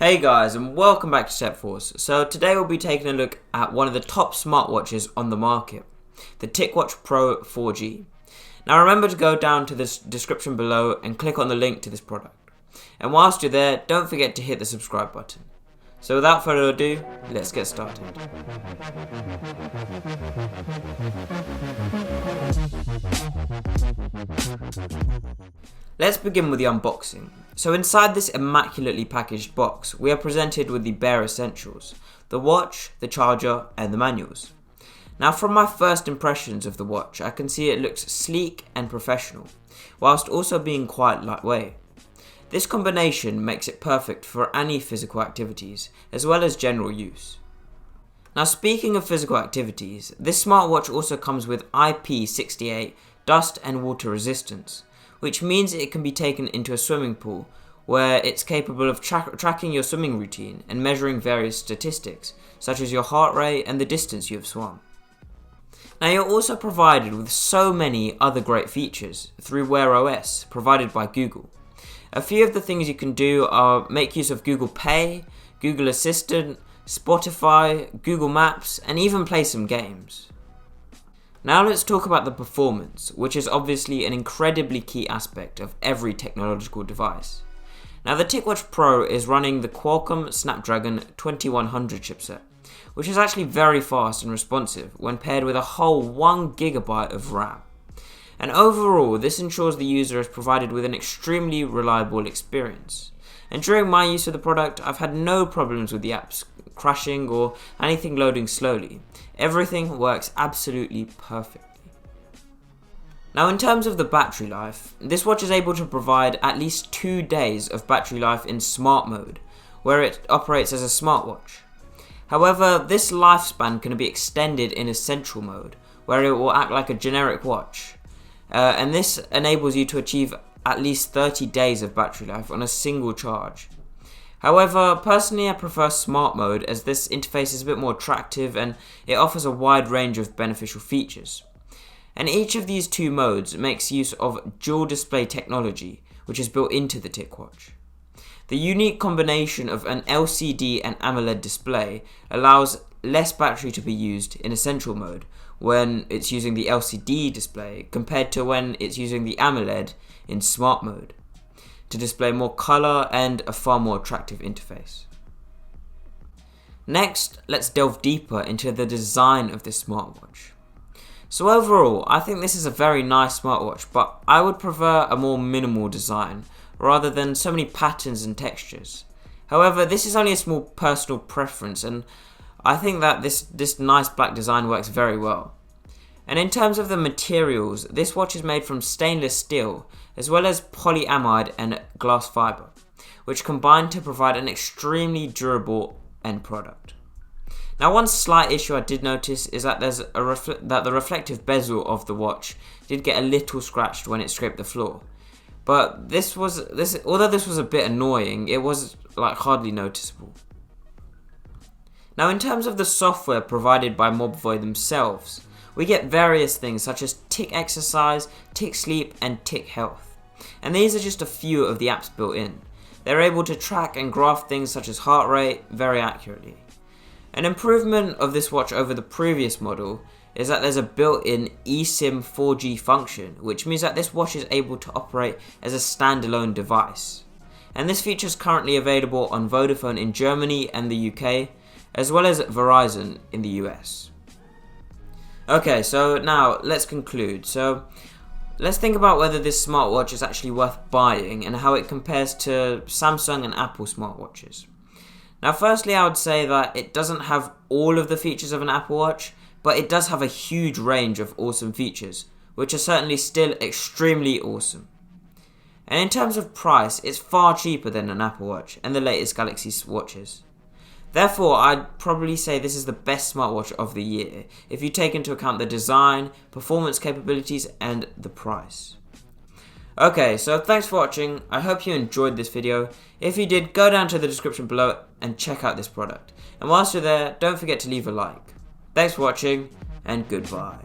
Hey guys, and welcome back to Stepforce. So today we'll be taking a look at one of the top smartwatches on the market, the Ticwatch Pro 4G. Now remember to go down to the description below and click on the link to this product. And whilst you're there, don't forget to hit the subscribe button. So without further ado, let's get started. Let's begin with the unboxing. So inside this immaculately packaged box, we are presented with the bare essentials: the watch, the charger, and the manuals. Now from my first impressions of the watch, I can see it looks sleek and professional, whilst also being quite lightweight. This combination makes it perfect for any physical activities, as well as general use. Now speaking of physical activities, this smartwatch also comes with IP68 dust and water resistance, which means it can be taken into a swimming pool, where it's capable of tracking your swimming routine and measuring various statistics, such as your heart rate and the distance you have swum. Now you're also provided with so many other great features through Wear OS, provided by Google. A few of the things you can do are make use of Google Pay, Google Assistant, Spotify, Google Maps, and even play some games. Now let's talk about the performance, which is obviously an incredibly key aspect of every technological device. Now the Ticwatch Pro is running the Qualcomm Snapdragon 2100 chipset, which is actually very fast and responsive when paired with a whole 1GB of RAM. And overall, this ensures the user is provided with an extremely reliable experience. And during my use of the product, I've had no problems with the apps crashing or anything loading slowly. Everything works absolutely perfectly. Now in terms of the battery life, this watch is able to provide at least 2 days of battery life in smart mode, where it operates as a smartwatch. However, this lifespan can be extended in essential mode, where it will act like a generic watch. And this enables you to achieve at least 30 days of battery life on a single charge. However, personally I prefer smart mode, as this interface is a bit more attractive and it offers a wide range of beneficial features. And each of these two modes makes use of dual display technology, which is built into the Ticwatch. The unique combination of an LCD and AMOLED display allows less battery to be used in essential mode when it's using the LCD display compared to when it's using the AMOLED in smart mode, to display more color and a far more attractive interface. Next, let's delve deeper into the design of this smartwatch. So overall, I think this is a very nice smartwatch, but I would prefer a more minimal design rather than so many patterns and textures. However, this is only a small personal preference, and I think that this nice black design works very well. And in terms of the materials, this watch is made from stainless steel, as well as polyamide and glass fiber, which combine to provide an extremely durable end product. Now one slight issue I did notice is that the reflective bezel of the watch did get a little scratched when it scraped the floor. But although this was a bit annoying, it was hardly noticeable. Now in terms of the software provided by Mobvoi themselves, we get various things such as Tic Exercise, Tic Sleep, and Tic Health. And these are just a few of the apps built in. They're able to track and graph things such as heart rate very accurately. An improvement of this watch over the previous model is that there's a built-in eSIM 4G function, which means that this watch is able to operate as a standalone device. And this feature is currently available on Vodafone in Germany and the UK, as well as Verizon in the US. Okay, so now let's conclude. So let's think about whether this smartwatch is actually worth buying and how it compares to Samsung and Apple smartwatches. Now firstly, I would say that it doesn't have all of the features of an Apple Watch, but it does have a huge range of awesome features, which are certainly still extremely awesome. And in terms of price, it's far cheaper than an Apple Watch and the latest Galaxy watches. Therefore, I'd probably say this is the best smartwatch of the year, if you take into account the design, performance capabilities, and the price. Okay, so thanks for watching. I hope you enjoyed this video. If you did, go down to the description below and check out this product. And whilst you're there, don't forget to leave a like. Thanks for watching, and goodbye.